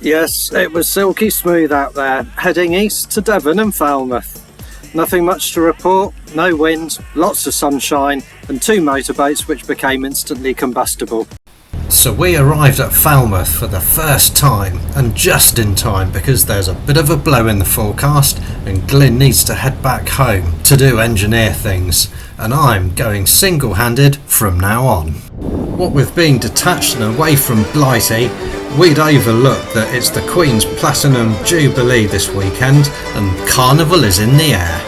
Yes, it was silky smooth out there, heading east to Devon and Falmouth. Nothing much to report, no wind, lots of sunshine, and 2 motorboats which became instantly combustible. So we arrived at Falmouth for the first time, and just in time because there's a bit of a blow in the forecast and Glyn needs to head back home to do engineer things, and I'm going single-handed from now on. What with being detached and away from Blighty, we'd overlooked that it's the Queen's Platinum Jubilee this weekend and Carnival is in the air.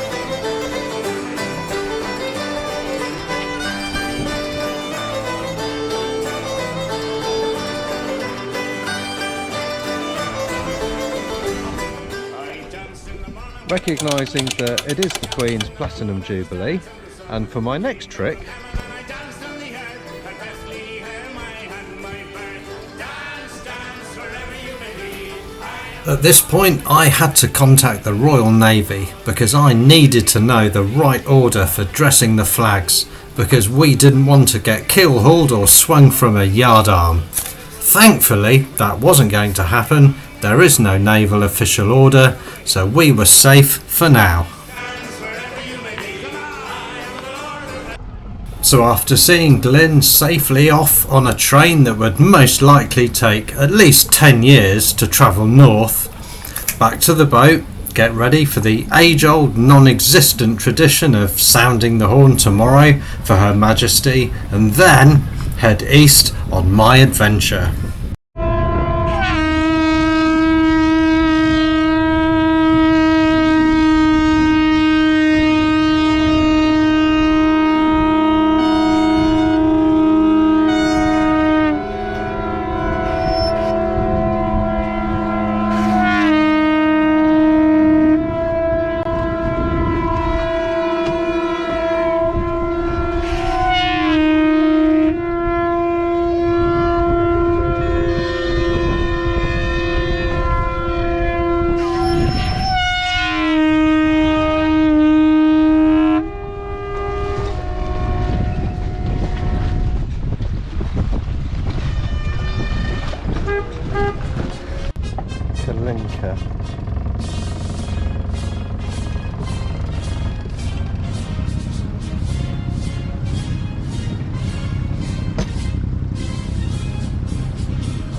Recognising that it is the Queen's Platinum Jubilee, and for my next trick at this point I had to contact the Royal Navy because I needed to know the right order for dressing the flags, because we didn't want to get keel-hauled or swung from a yardarm. Thankfully that wasn't going to happen. There is no naval official order, so we were safe for now. So after seeing Glyn safely off on a train that would most likely take at least 10 years to travel north, back to the boat, get ready for the age-old non-existent tradition of sounding the horn tomorrow for Her Majesty, and then head east on my adventure.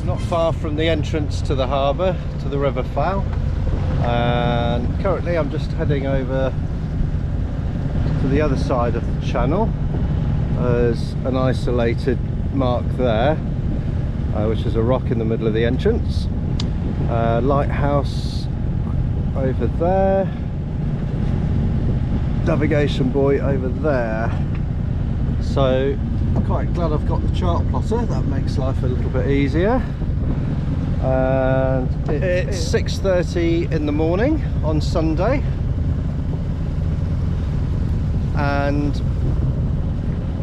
Not far from the entrance to the harbour, to the River Fal, and currently I'm just heading over to the other side of the channel. There's an isolated mark there, which is a rock in the middle of the entrance. Lighthouse over there, navigation buoy over there. So I'm quite glad I've got the chart plotter, that makes life a little bit easier. And it's 6:30 in the morning on Sunday, and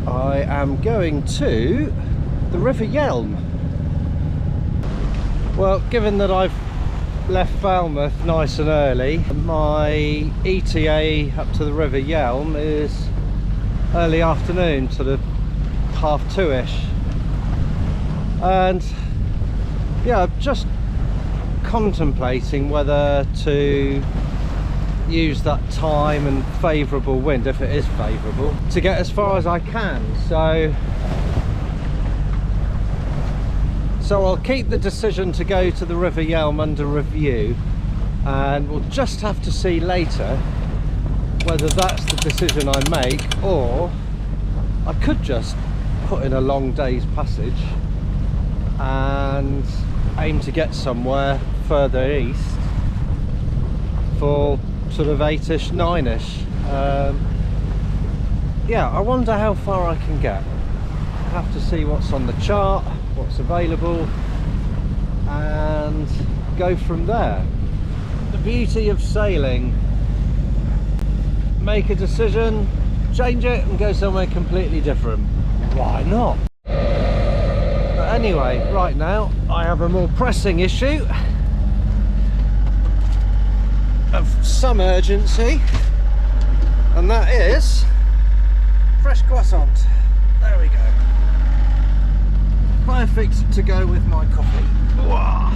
I am going to the River Yelm. Well, given that I've left Falmouth nice and early, my ETA up to the River Yelm is early afternoon, sort of 2:30ish, and yeah, I'm just contemplating whether to use that time and favourable wind, if it is favourable, to get as far as I can. So I'll keep the decision to go to the River Yelm under review, and we'll just have to see later whether that's the decision I make, or I could just put in a long day's passage and aim to get somewhere further east for sort of 8ish, 9ish. Yeah, I wonder how far I can get. I have to see what's on the chart, what's available, and go from there. The beauty of sailing: make a decision, change it and go somewhere completely different. Why not? But anyway, right now I have a more pressing issue of some urgency, and that is fresh croissant. There we go. Perfect to go with my coffee. Wow.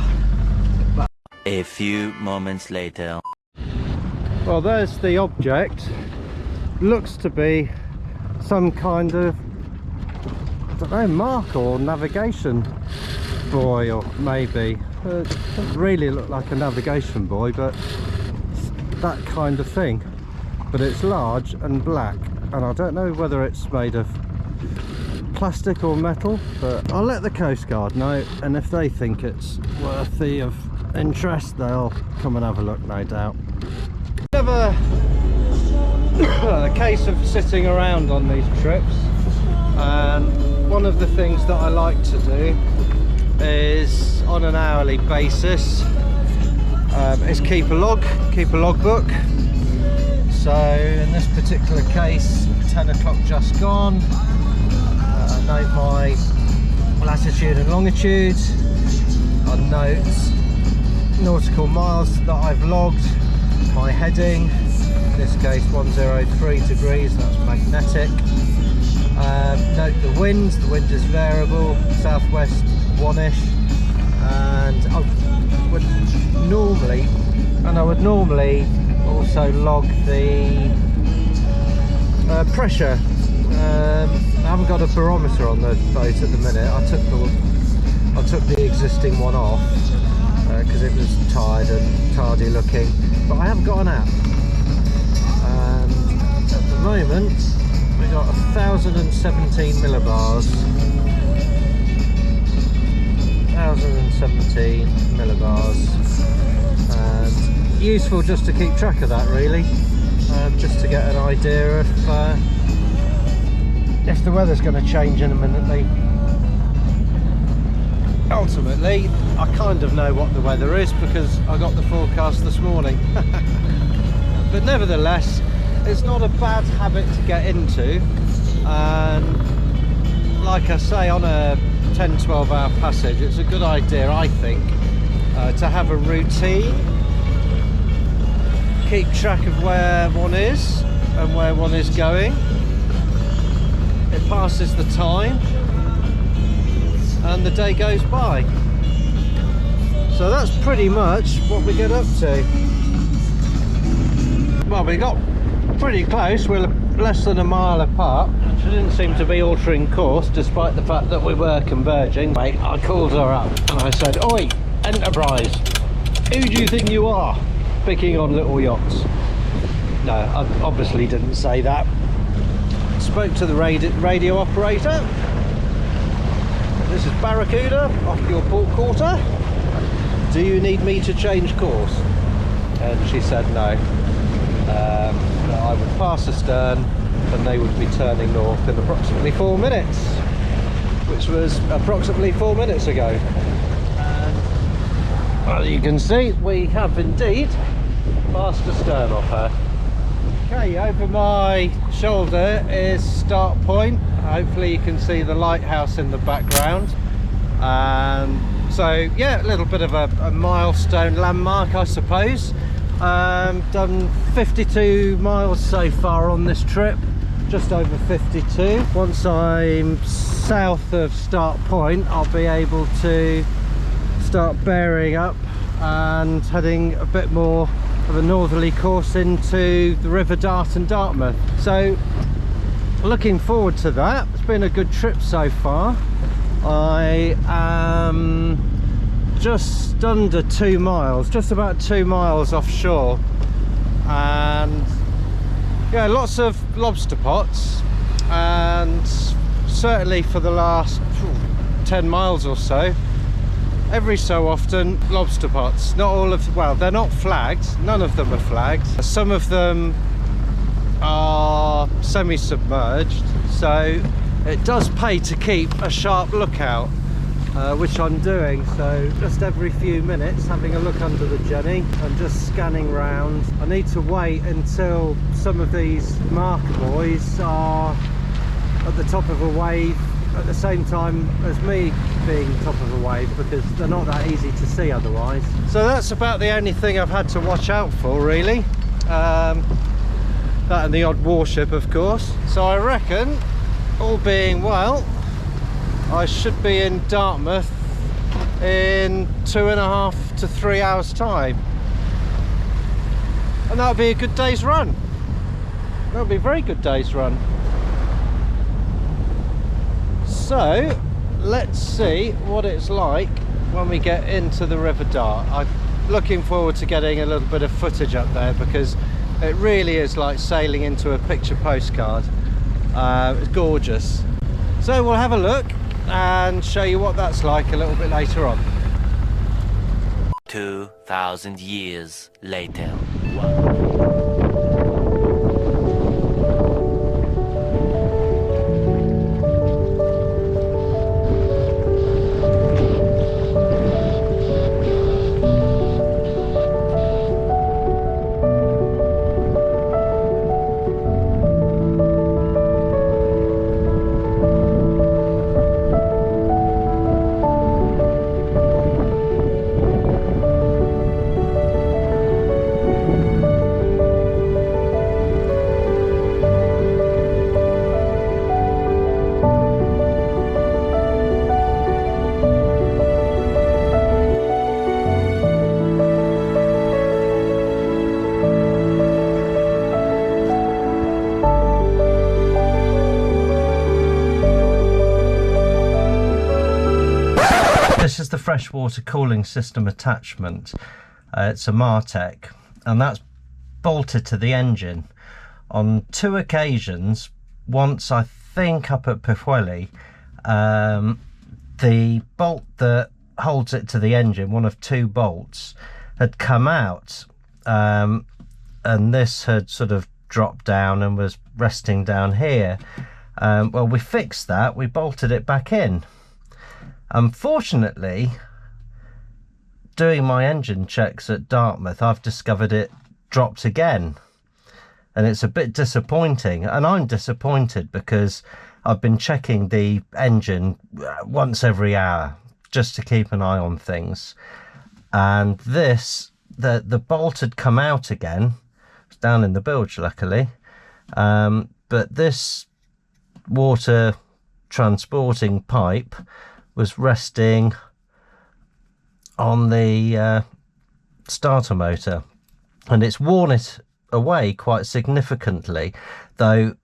A few moments later. Well, there's the object. Looks to be some kind of, I don't know, mark or navigation buoy, or maybe. It doesn't really look like a navigation buoy, but it's that kind of thing. But it's large and black, and I don't know whether it's made of plastic or metal, but I'll let the Coast Guard know, and if they think it's worthy of interest, they'll come and have a look, no doubt. Never a case of sitting around on these trips, and one of the things that I like to do is, on an hourly basis, is keep a logbook. So in this particular case, 10 o'clock just gone. Note my latitude and longitude. I note nautical miles that I've logged, my heading, in this case 103 degrees, that's magnetic. Note the wind is variable, southwest 1ish, and I would normally also log the pressure. I haven't got a barometer on the boat at the minute. I took the existing one off because it was tired and tardy looking, but I haven't got an app, and at the moment we got 1017 millibars. 1017 millibars, and useful just to keep track of that, really, just to get an idea of if the weather's going to change imminently. Ultimately, I kind of know what the weather is because I got the forecast this morning. But nevertheless, it's not a bad habit to get into, and like I say, on a 10-12 hour passage, it's a good idea, I think, to have a routine, keep track of where one is and where one is going. It passes the time and the day goes by. So that's pretty much what we get up to. Well, we got pretty close. We're less than a mile apart. She didn't seem to be altering course, despite the fact that we were converging. Mate, I called her up and I said, "Oi, Enterprise, who do you think you are, picking on little yachts?" No, I obviously didn't say that. Spoke to the radio operator. "This is Barracuda off your port quarter. Do you need me to change course?" And she said no. That I would pass astern and they would be turning north in approximately 4 minutes, which was approximately 4 minutes ago. And as you can see, we have indeed passed astern off her. Okay, over my shoulder is start point. Hopefully you can see the lighthouse in the background. So yeah, a little bit of a milestone landmark, I suppose. Done 52 miles so far on this trip, just over 52. Once I'm south of start point, I'll be able to start bearing up and heading a bit more of a northerly course into the River Dart and Dartmouth. So looking forward to that. It's been a good trip so far. I am just under 2 miles, just about 2 miles offshore, and yeah, lots of lobster pots, and certainly for the last 10 miles or so, every so often lobster pots. Not all of, well, they're not flagged, none of them are flagged. Some of them are semi-submerged, so it does pay to keep a sharp lookout, which I'm doing. So just every few minutes having a look under the jenny and just scanning round. I need to wait until some of these marker buoys are at the top of a wave at the same time as me being top of a wave, because they're not that easy to see otherwise. So that's about the only thing I've had to watch out for, really. That and the odd warship, of course. So I reckon, all being well, I should be in Dartmouth in 2.5 to 3 hours time, and that would be a good day's run. That would be a very good day's run. So let's see what it's like when we get into the River Dart. I'm looking forward to getting a little bit of footage up there, because it really is like sailing into a picture postcard. It's gorgeous. So we'll have a look and show you what that's like a little bit later on. 2,000 years later. This is the freshwater cooling system attachment. It's a Martech, and that's bolted to the engine. On 2 occasions, once I think up at Poole, the bolt that holds it to the engine, one of 2 bolts, had come out, and this had sort of dropped down and was resting down here. Well, we fixed that, we bolted it back in. Unfortunately, doing my engine checks at Dartmouth, I've discovered it dropped again, and it's a bit disappointing. And I'm disappointed because I've been checking the engine once every hour just to keep an eye on things, and this, the bolt had come out again. It's down in the bilge, luckily, but this water transporting pipe was resting on the starter motor, and it's worn it away quite significantly, though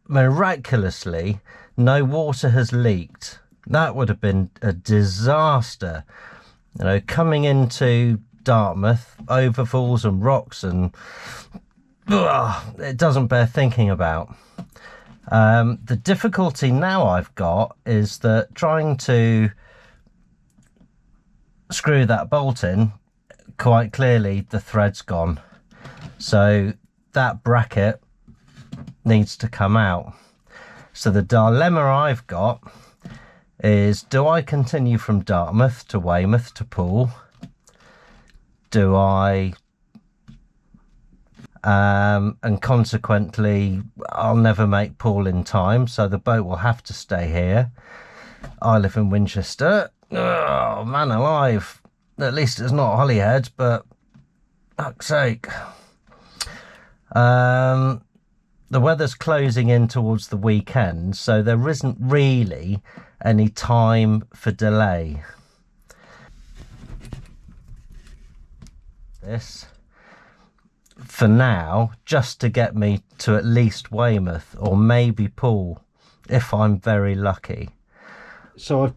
miraculously no water has leaked. That would have been a disaster, you know, coming into Dartmouth over falls and rocks, and it doesn't bear thinking about. The difficulty now I've got is that trying to screw that bolt in, quite clearly the thread's gone, so that bracket needs to come out. So the dilemma I've got is, do I continue from Dartmouth to Weymouth to Poole? Do I and consequently I'll never make Poole in time, so the boat will have to stay here. I live in Winchester. Oh man alive, at least it's not Holyhead, but fuck's sake. The weather's closing in towards the weekend, so there isn't really any time for delay. This for now, just to get me to at least Weymouth or maybe Poole if I'm very lucky. So I've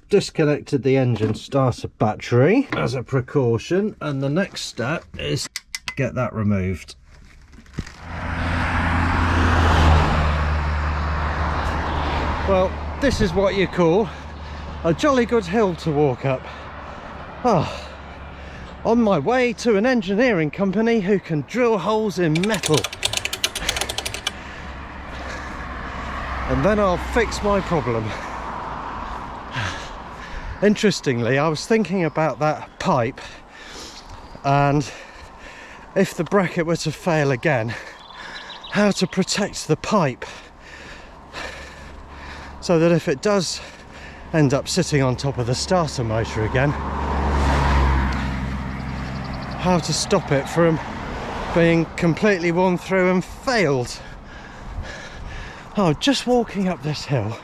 disconnected the engine starter battery as a precaution, and the next step is get that removed. Well, this is what you call a jolly good hill to walk up. Oh, on my way to an engineering company who can drill holes in metal. And then I'll fix my problem. Interestingly, I was thinking about that pipe, and if the bracket were to fail again, how to protect the pipe so that if it does end up sitting on top of the starter motor again, how to stop it from being completely worn through and failed. Oh, just walking up this hill,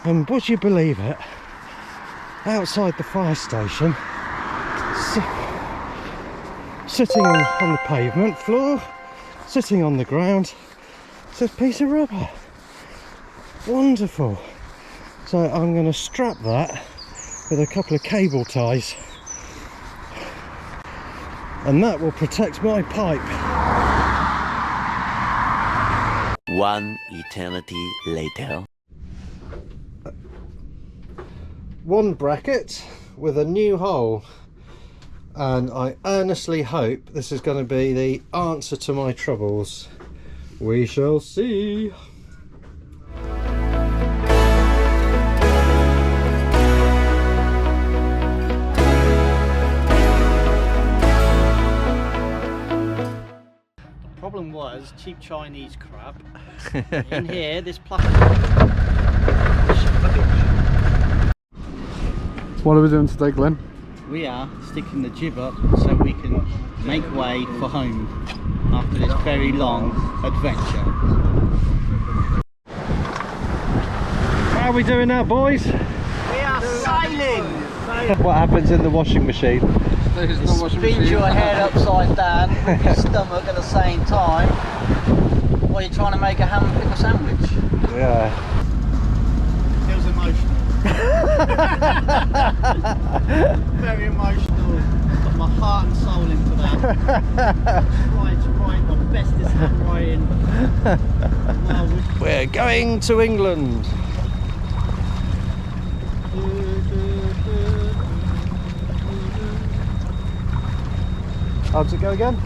and would you believe it, outside the fire station, sitting on the pavement floor, sitting on the ground. It's a piece of rubber. Wonderful. So I'm going to strap that with a couple of cable ties, and that will protect my pipe. One eternity later. One bracket with a new hole, and I earnestly hope this is going to be the answer to my troubles. We shall see. Problem was cheap Chinese crap. In here, this plastic. What are we doing today, Glenn? We are sticking the jib up so we can make way for home after this very long adventure. How are we doing now, boys? We are sailing! What happens in the washing machine? Spins your head upside down with your stomach at the same time while you're trying to make a ham and pickle sandwich. Yeah. Feels emotional. Very emotional. Put my heart and soul into that. Try to write my bestest handwriting. We're going to England. How's it go again?